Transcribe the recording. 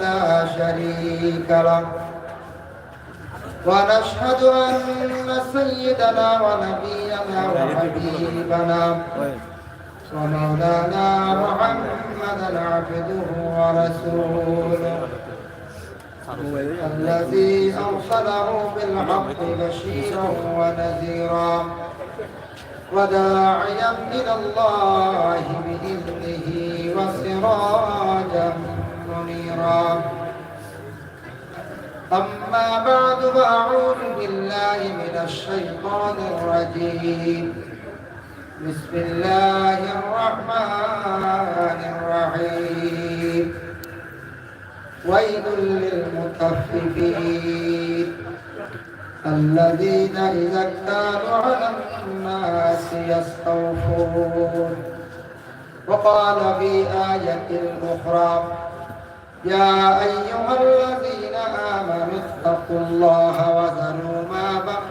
لا شريك له ونشهد أن سيدنا ونبينا وحبيبنا ومولانا محمدا عبده ورسوله الذي أرسله بالحق بشيرا ونذيرا وداعيا إلى الله بإذنه وسراجا منيرا أما بعد فأعوذ بالله من الشيطان الرجيم بسم الله الرحمن الرحيم ويل للمطففين الذين إذا اكتالوا على الناس يستوفون وقال في آية أخرى يا أيها الذين آمنوا اتقوا الله